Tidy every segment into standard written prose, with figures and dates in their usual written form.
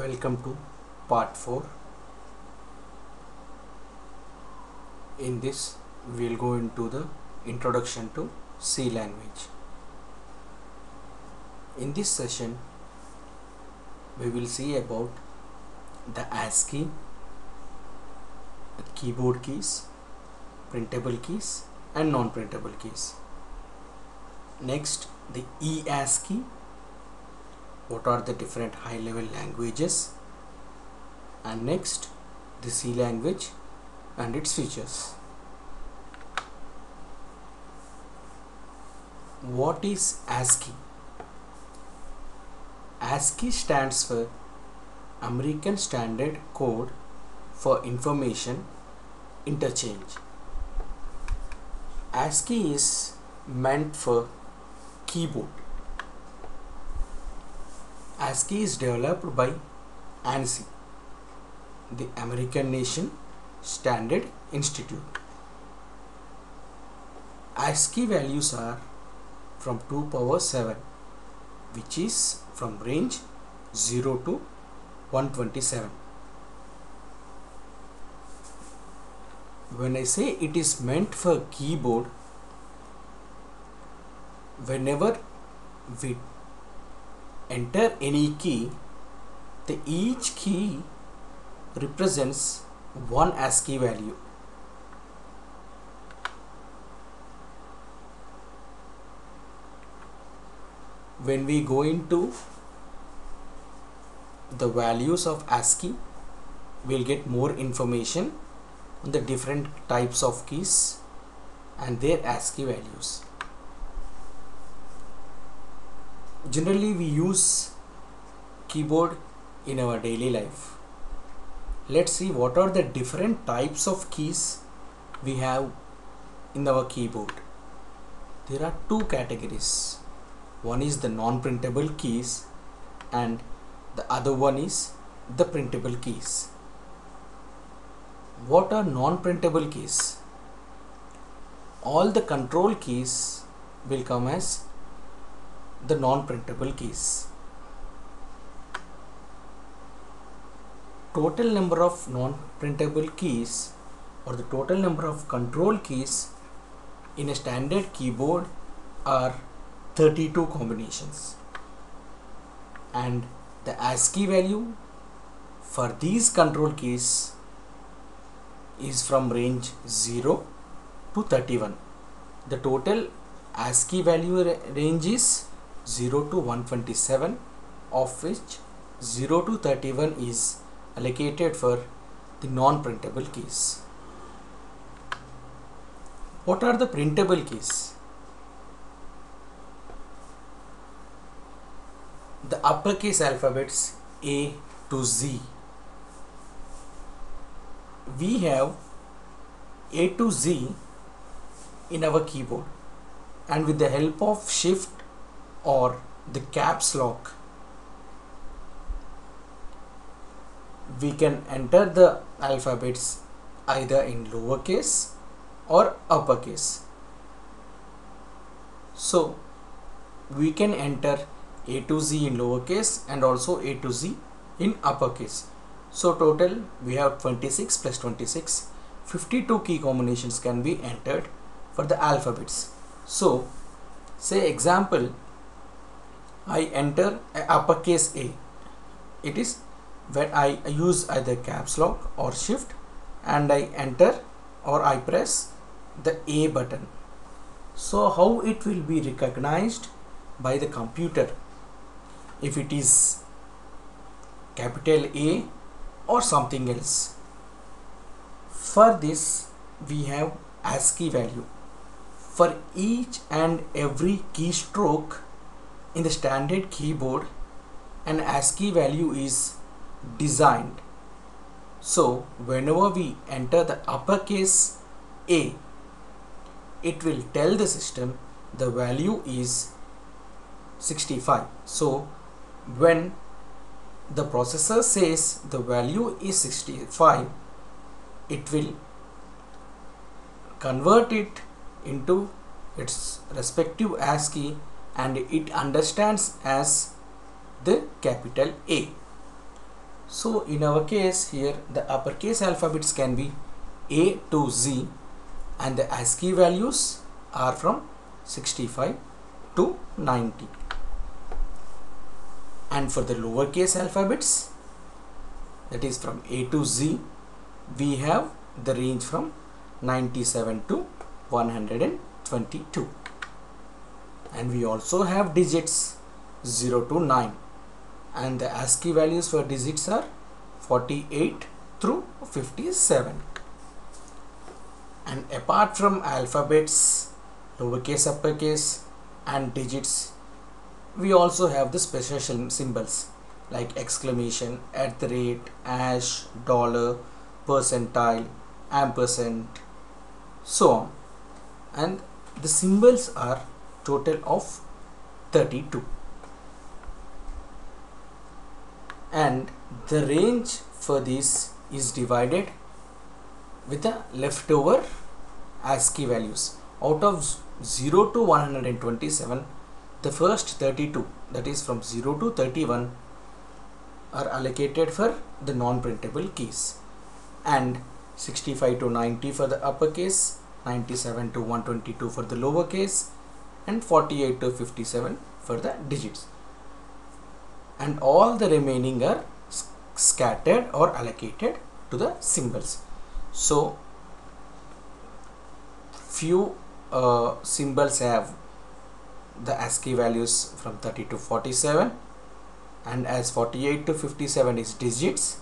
Welcome to part 4. In this we will go into the introduction to C language. In this session we will see about the ASCII, the keyboard keys, printable keys and non-printable keys. Next, the eASCII, what are the different high-level languages, and next the C language and its features. What is ASCII? ASCII stands for American Standard Code for Information Interchange. ASCII is meant for keyboard. ASCII is developed by ANSI, the American Nation Standard Institute. ASCII values are from 2 power 7, which is from range 0 to 127. When I say it is meant for keyboard, whenever we enter any key, each key represents one ASCII value. When we go into the values of ASCII, we'll get more information on the different types of keys and their ASCII values. Generally we use keyboard in our daily life. Let's see what are the different types of keys we have in our keyboard. There are two categories. One is the non-printable keys and the other one is the printable keys. What are non-printable keys? All the control keys will come as the non-printable keys. Total number of non-printable keys or the total number of control keys in a standard keyboard are 32 combinations, and the ASCII value for these control keys is from range 0 to 31. The total ASCII value range is 0 to 127, of which 0 to 31 is allocated for the non-printable keys. What are the printable keys? The uppercase alphabets A to Z. We have A to Z in our keyboard, and with the help of shift or the caps lock, we can enter the alphabets either in lowercase or uppercase. So we can enter A to Z in lowercase and also A to Z in uppercase. So total we have 26 plus 26, 52 key combinations can be entered for the alphabets. So say example, I enter uppercase A. It is when I use either caps lock or shift and I enter or I press the A button. So how it will be recognized by the computer if it is capital A or something else? For this we have ASCII value. For each and every keystroke in the standard keyboard, an ASCII value is designed. So whenever we enter the uppercase A, it will tell the system the value is 65. So when the processor says the value is 65, it will convert it into its respective ASCII and it understands as the capital A. So in our case here, the uppercase alphabets can be A to Z, and the ASCII values are from 65 to 90. And for the lowercase alphabets, that is from A to Z, we have the range from 97 to 122. And we also have digits 0 to 9, and the ASCII values for digits are 48 through 57. And apart from alphabets, lowercase, uppercase and digits, we also have the special symbols like exclamation, at the rate, hash, dollar, percentile, ampersand, so on. And the symbols are total of 32. And the range for this is divided with the leftover ASCII values. Out of 0 to 127, the first 32, that is from 0 to 31, are allocated for the non-printable keys, and 65 to 90 for the uppercase, 97 to 122 for the lowercase, and 48 to 57 for the digits. And all the remaining are scattered or allocated to the symbols. So few symbols have the ASCII values from 30 to 47, and as 48 to 57 is digits,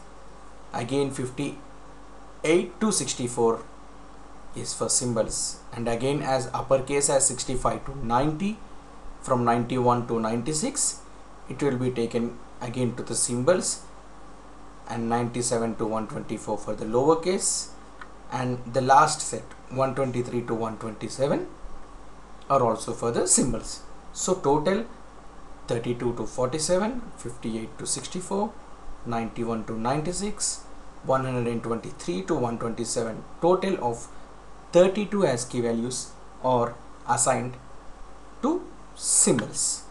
again 58 to 64 is for symbols, and again as uppercase as 65 to 90, from 91 to 96 it will be taken again to the symbols, and 97 to 124 for the lowercase, and the last set 123 to 127 are also for the symbols. So total 32 to 47, 58 to 64, 91 to 96, 123 to 127, total of 32 ASCII values are assigned to symbols.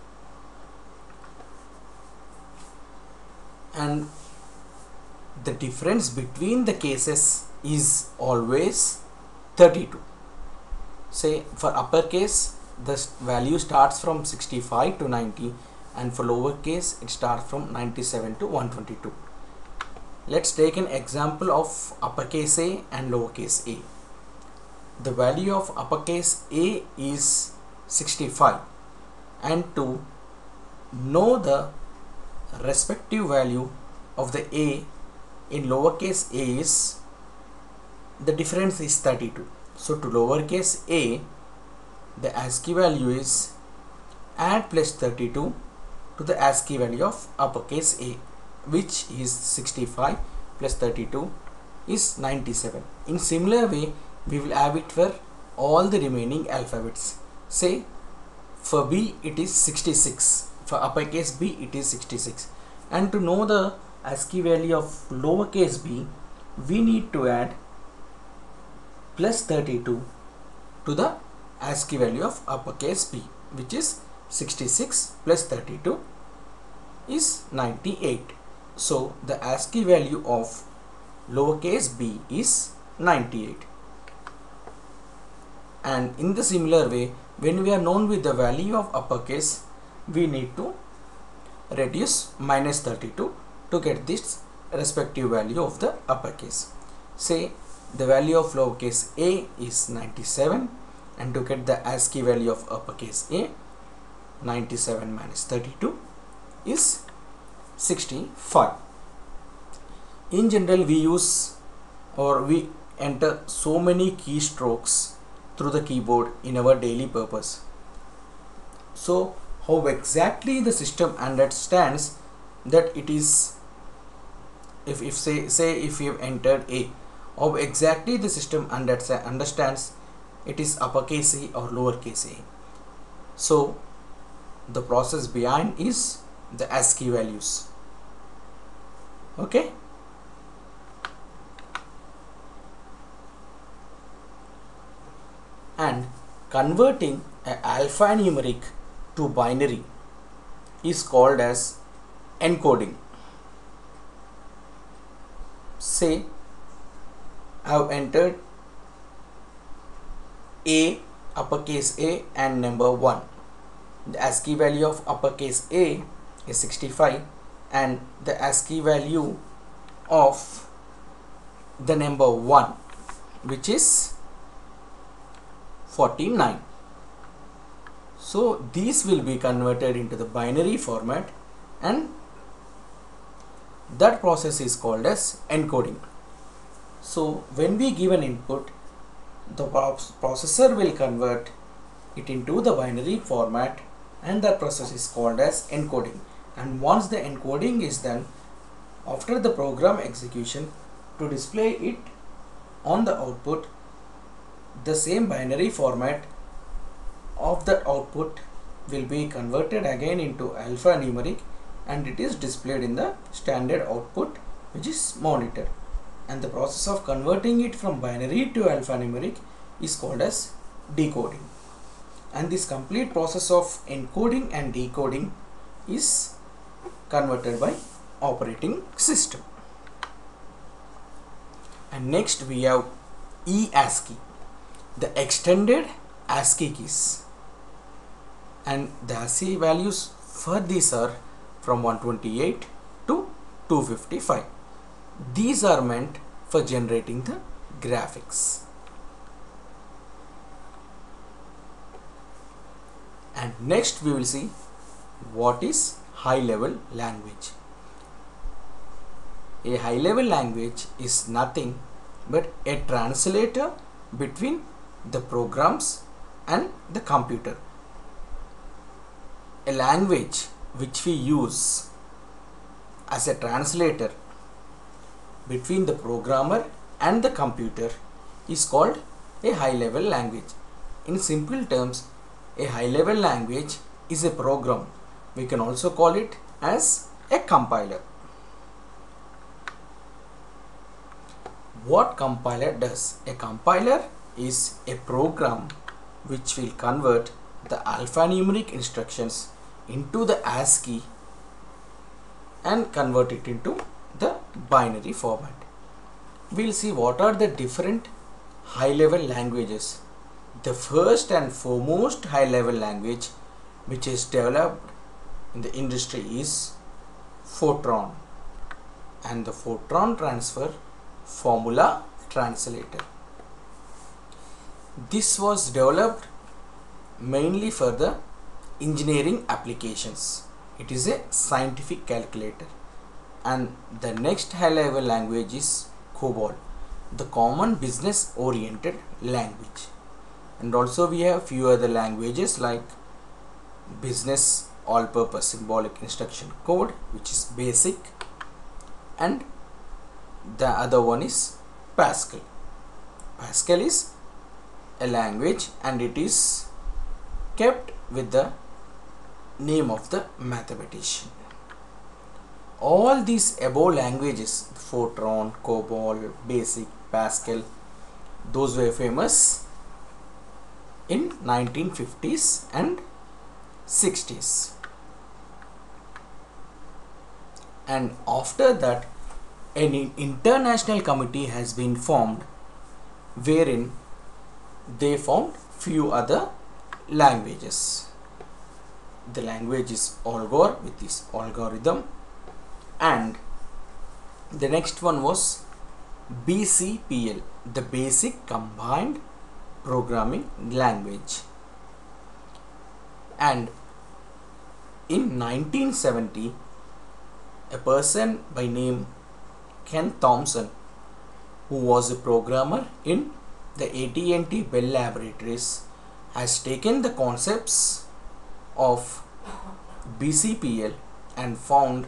And the difference between the cases is always 32. Say for uppercase, the value starts from 65 to 90, and for lowercase it starts from 97 to 122. Let's take an example of uppercase A and lowercase a. The value of uppercase A is 65, and to know the respective value of the A in lowercase a is, the difference is 32. So to lowercase a, the ASCII value is add plus 32 to the ASCII value of uppercase A, which is 65 plus 32 is 97. In similar way, we will have it for all the remaining alphabets. Say for B it is 66, for uppercase B it is 66, and to know the ASCII value of lowercase b, we need to add plus 32 to the ASCII value of uppercase b, which is 66 plus 32 is 98. So the ASCII value of lowercase b is 98. And in the similar way, when we are known with the value of uppercase, we need to reduce minus 32 to get this respective value of the uppercase. Say the value of lowercase a is 97, and to get the ASCII value of uppercase a, 97 minus 32 is 65. In general, we use or we enter so many keystrokes through the keyboard in our daily purpose. So how exactly the system understands that it is, if say if you have entered A, how exactly the system understands it is uppercase A or lowercase a. So the process behind is the ASCII values. Okay. And converting an alphanumeric to binary is called as encoding. say I have entered A, uppercase A and number 1. The ASCII value of uppercase A is 65 and the ASCII value of the number 1, which is 49. So these will be converted into the binary format, and that process is called as encoding. So when we give an input, the processor will convert it into the binary format, and that process is called as encoding. And once the encoding is done, after the program execution, to display it on the output, the same binary format of the output will be converted again into alphanumeric, and it is displayed in the standard output, which is monitor. And the process of converting it from binary to alphanumeric is called as decoding. And this complete process of encoding and decoding is converted by operating system. And next we have eASCII, the extended ASCII keys, and the ASCII values for these are from 128 to 255. These are meant for generating the graphics. And next we will see what is high level language. A high level language is nothing but a translator between the programs and the computer. A language which we use as a translator between the programmer and the computer is called a high level language. In simple terms, a high level language is a program. We can also call it as a compiler. What compiler does? A compiler is a program which will convert the alphanumeric instructions into the ASCII and convert it into the binary format. We'll see what are the different high level languages. The first and foremost high level language which is developed in the industry is Fortran, and the Fortran transfer formula translator. This was developed mainly for the engineering applications. It is a scientific calculator. And the next high level language is COBOL, the common business oriented language. And also we have few other languages like business all purpose symbolic instruction code, which is BASIC, and the other one is Pascal. Pascal is a language and it is kept with the name of the mathematician. All these above languages, Fortran, COBOL, BASIC, Pascal, those were famous in 1950s and 60s. And after that, an international committee has been formed wherein they found few other languages. The language is Algol with this algorithm, and the next one was BCPL, the Basic Combined Programming Language. And in 1970, a person by name Ken Thompson, who was a programmer in the AT&T Bell Laboratories, has taken the concepts of BCPL and found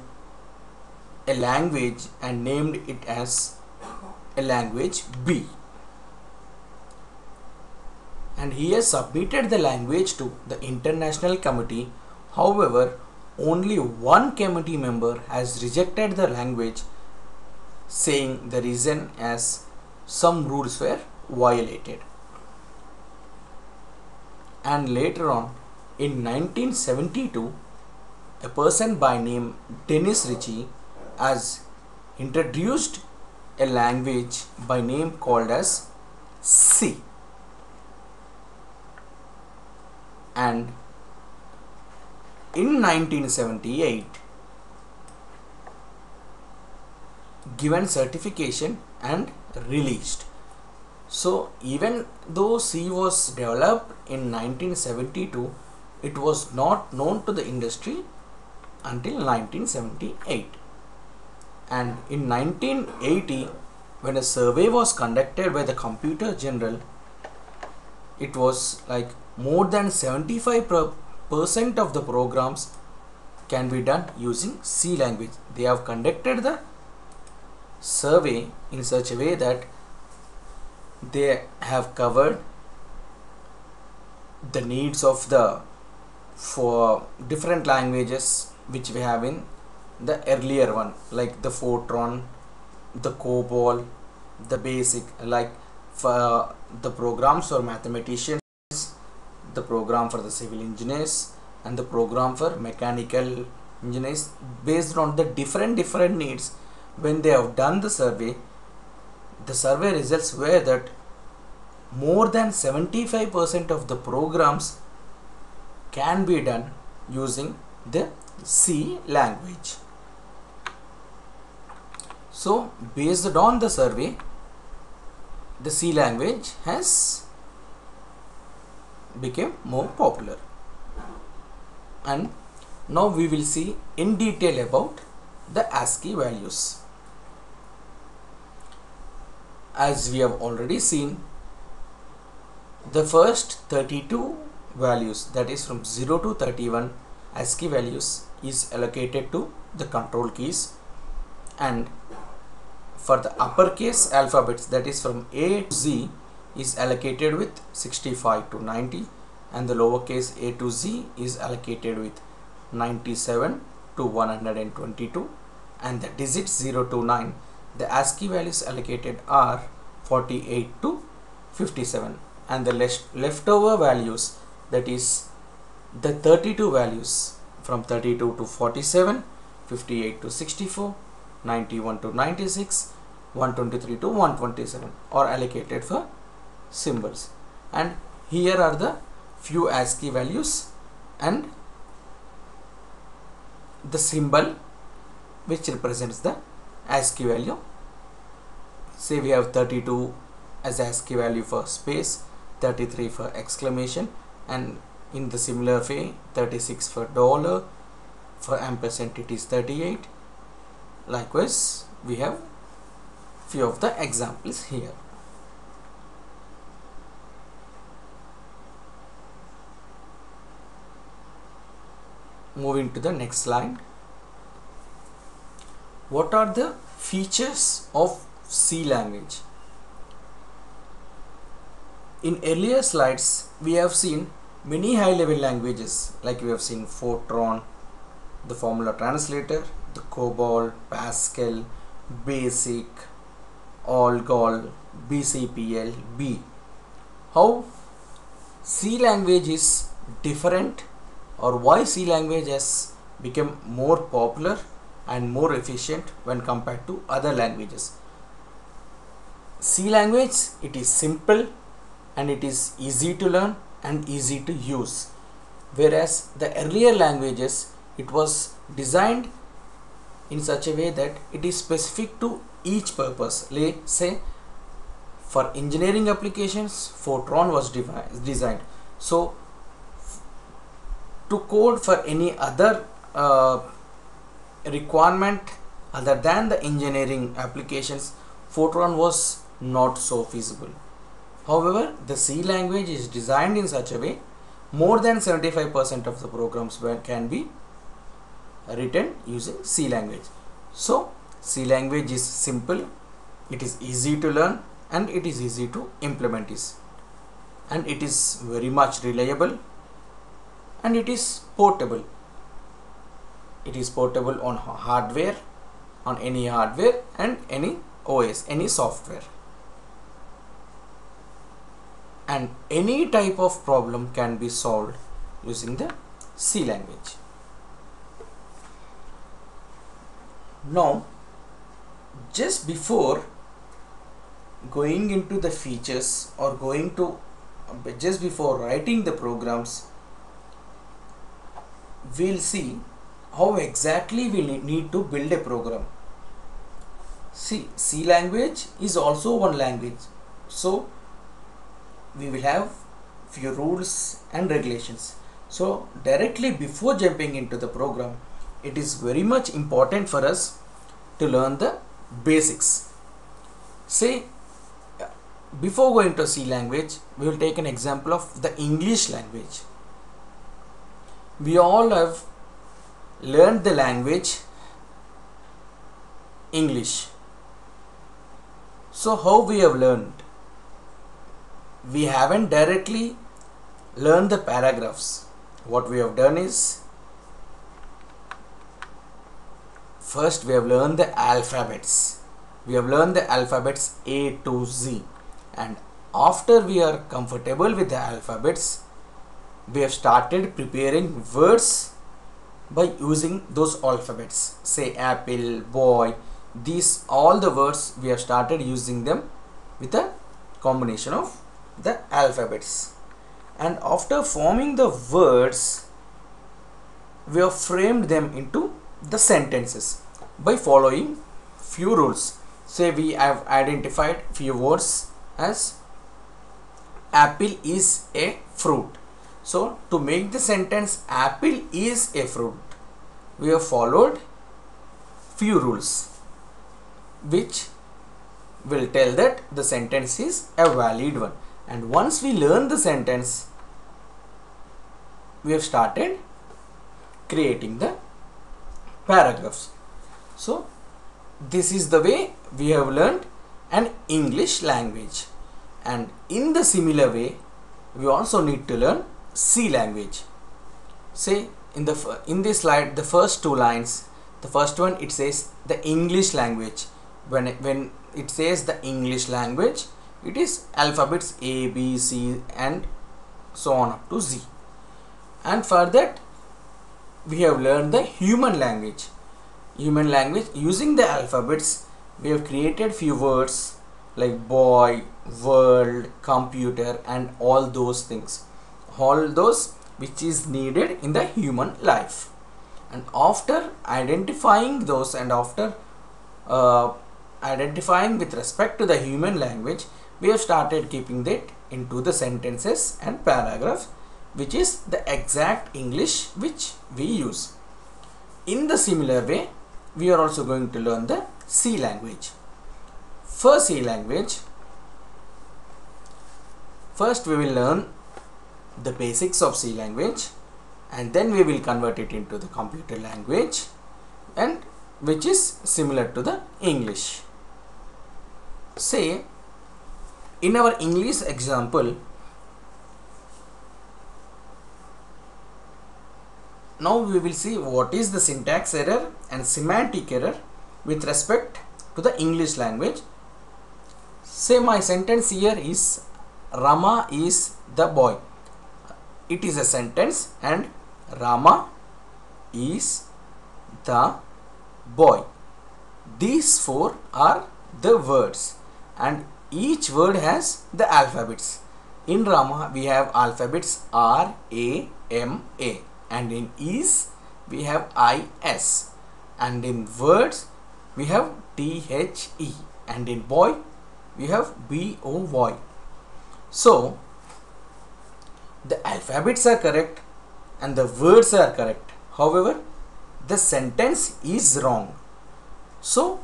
a language and named it as a language B. And he has submitted the language to the international committee. However, only one committee member has rejected the language, saying the reason as some rules were violated. And later on, in 1972, a person by name Dennis Ritchie has introduced a language by name called as C. And in 1978 given certification and released. So even though C was developed in 1972, it was not known to the industry until 1978. And in 1980, when a survey was conducted by the Computer General, it was like more than 75% of the programs can be done using C language. They have conducted the survey in such a way that they have covered the needs of the for different languages which we have in the earlier one, like the Fortran, the COBOL, the BASIC, like for the programs for mathematicians, the program for the civil engineers, and the program for mechanical engineers. Based on the different needs, when they have done the survey results were that more than 75% of the programs can be done using the C language. So based on the survey, the C language has become more popular. And now we will see in detail about the ASCII values. As we have already seen, the first 32 values, that is from 0 to 31 ASCII values, is allocated to the control keys, and for the uppercase alphabets, that is from A to Z, is allocated with 65 to 90, and the lowercase a to z is allocated with 97 to 122, and the digits 0 to 9, the ASCII values allocated are 48 to 57, and the leftover values, that is the 32 values from 32 to 47, 58 to 64, 91 to 96, 123 to 127 are allocated for symbols. And here are the few ASCII values and the symbol which represents the ASCII value. Say we have 32 as ASCII value for space, 33 for exclamation, and in the similar way 36 for dollar, for ampersand it is 38. Likewise, we have few of the examples here. Moving to the next slide. What are the features of C language? In earlier slides, we have seen many high-level languages, like we have seen Fortran, the formula translator, the COBOL, Pascal, BASIC, ALGOL, BCPL, B. How C language is different, or why C language has become more popular and more efficient when compared to other languages. C language, it is simple and it is easy to learn and easy to use, whereas the earlier languages, it was designed in such a way that it is specific to each purpose. Let's say for engineering applications, Fortran was designed. So to code for any other requirement other than the engineering applications, Fortran was not so feasible. However, the C language is designed in such a way more than 75% of the programs can be written using C language. So C language is simple, it is easy to learn, and it is easy to implement this, and it is very much reliable, and it is portable. It is portable on hardware, on any hardware and any OS, any software. And any type of problem can be solved using the C language. Now, just before going into the features or going to just before writing the programs, we'll see how exactly we need to build a program. See, C language is also one language, so we will have few rules and regulations. So directly before jumping into the program, it is very much important for us to learn the basics. Say, before going to C language, we will take an example of the English language. We all have learned the language English. So how we have learned? We haven't directly learned the paragraphs. What we have done is, first we have learned the alphabets. We have learned the alphabets A to Z, and after we are comfortable with the alphabets, we have started preparing words by using those alphabets. Say apple, boy, these all the words we have started using them with a combination of the alphabets. And after forming the words, we have framed them into the sentences by following few rules. Say we have identified few words as apple is a fruit. So to make the sentence apple is a fruit, we have followed few rules which will tell that the sentence is a valid one. And once we learn the sentence, we have started creating the paragraphs. So this is the way we have learned an English language, and in the similar way we also need to learn C language. Say in this slide, the first two lines, the first one it says the English language. When it says the English language, it is alphabets A, B, C and so on up to Z. And for that we have learned the human language. Human language, using the alphabets, we have created few words like boy, world, computer and all those things. All those which is needed in the human life. And after identifying those and after identifying with respect to the human language, we have started keeping that into the sentences and paragraphs, which is the exact English which we use. In the similar way, we are also going to learn the C language. For C language, first we will learn the basics of C language, and then we will convert it into the computer language, and which is similar to the English. Say in our English example, now we will see what is the syntax error and semantic error with respect to the English language. Say my sentence here is Rama is the boy. It is a sentence and Rama is the boy. These four are the words and each word has the alphabets. In Rama we have alphabets R, A, M, A, and in is we have I, S, and in words we have T, H, E, and in boy we have B, O, Y. So the alphabets are correct and the words are correct. However, the sentence is wrong. So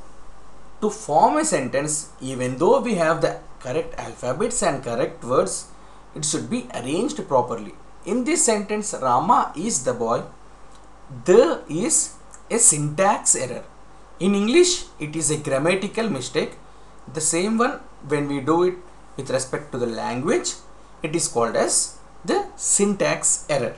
to form a sentence, even though we have the correct alphabets and correct words, it should be arranged properly. In this sentence, Rama is the boy, the is a syntax error. In English, it is a grammatical mistake. The same one when we do it with respect to the language, it is called as the syntax error.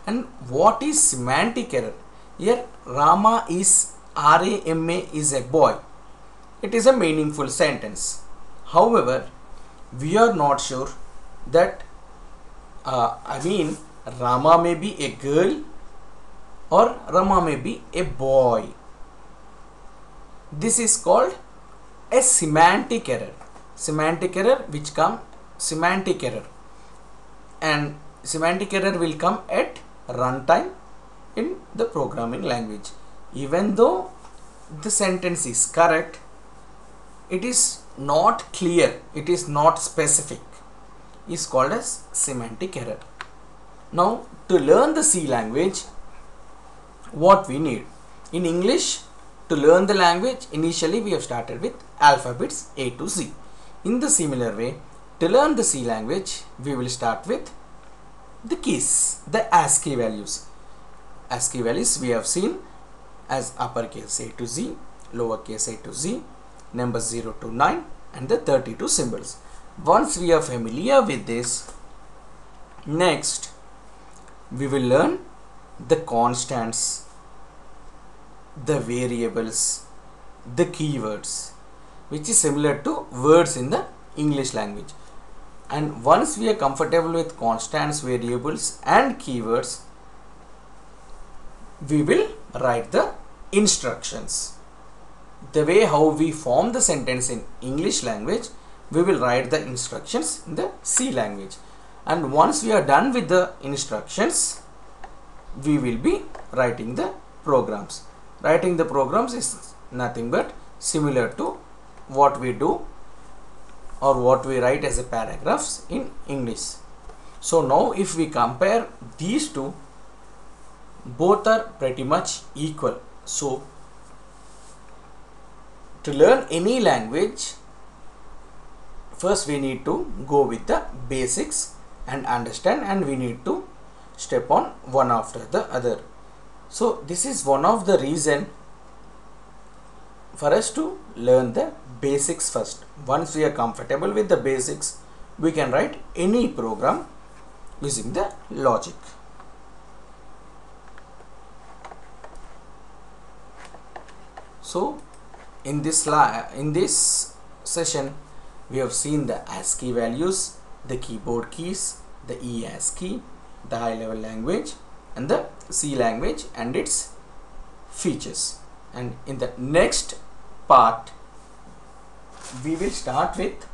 And what is semantic error? Here Rama is R-A-M-A is a boy. It is a meaningful sentence. However, we are not sure that Rama may be a girl or Rama may be a boy. This is called a semantic error. semantic error which come semantic error, and semantic error will come at runtime in the programming language. Even though the sentence is correct, it is not clear, it is not specific, is called as semantic error. Now to learn the C language, what we need? In English, to learn the language, initially we have started with alphabets A to Z. In the similar way, to learn the C language, we will start with the keys, the ASCII values. ASCII values we have seen as uppercase A to Z, lowercase a to Z, numbers 0 to 9 and the 32 symbols. Once we are familiar with this, next we will learn the constants, the variables, the keywords, which is similar to words in the English language. And once we are comfortable with constants, variables and keywords, we will write the instructions. The way how we form the sentence in English language, we will write the instructions in the C language. And once we are done with the instructions, we will be writing the programs. Writing the programs is nothing but similar to what we do or what we write as a paragraphs in English. So now if we compare these two, both are pretty much equal. So to learn any language, first we need to go with the basics and understand, and we need to step on one after the other. So this is one of the reason for us to learn the basics first. Once we are comfortable with the basics, we can write any program using the logic. So in this session, we have seen the ASCII values, the keyboard keys, the eASCII, the high level language and the C language and its features. And in the next part, we will start with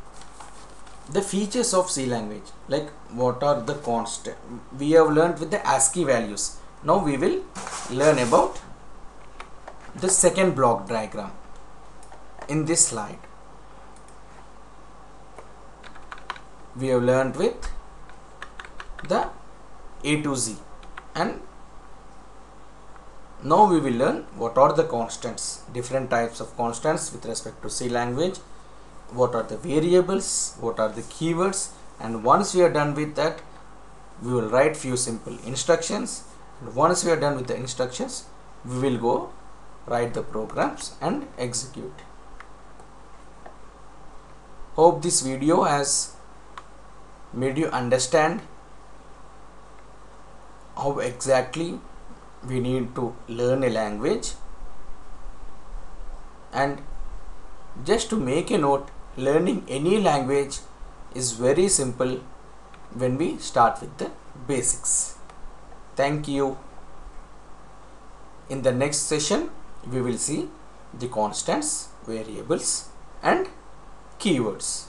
the features of C language, like what are the constant. We have learned with the ASCII values. Now we will learn about the second block diagram in this slide. We have learned with the A to Z, and now we will learn what are the constants, different types of constants with respect to C language, what are the variables, what are the keywords, and once we are done with that, we will write few simple instructions, and once we are done with the instructions, we will go write the programs and execute. Hope this video has made you understand how exactly we need to learn a language. And just to make a note, learning any language is very simple when we start with the basics. Thank you. In the next session, we will see the constants, variables and keywords.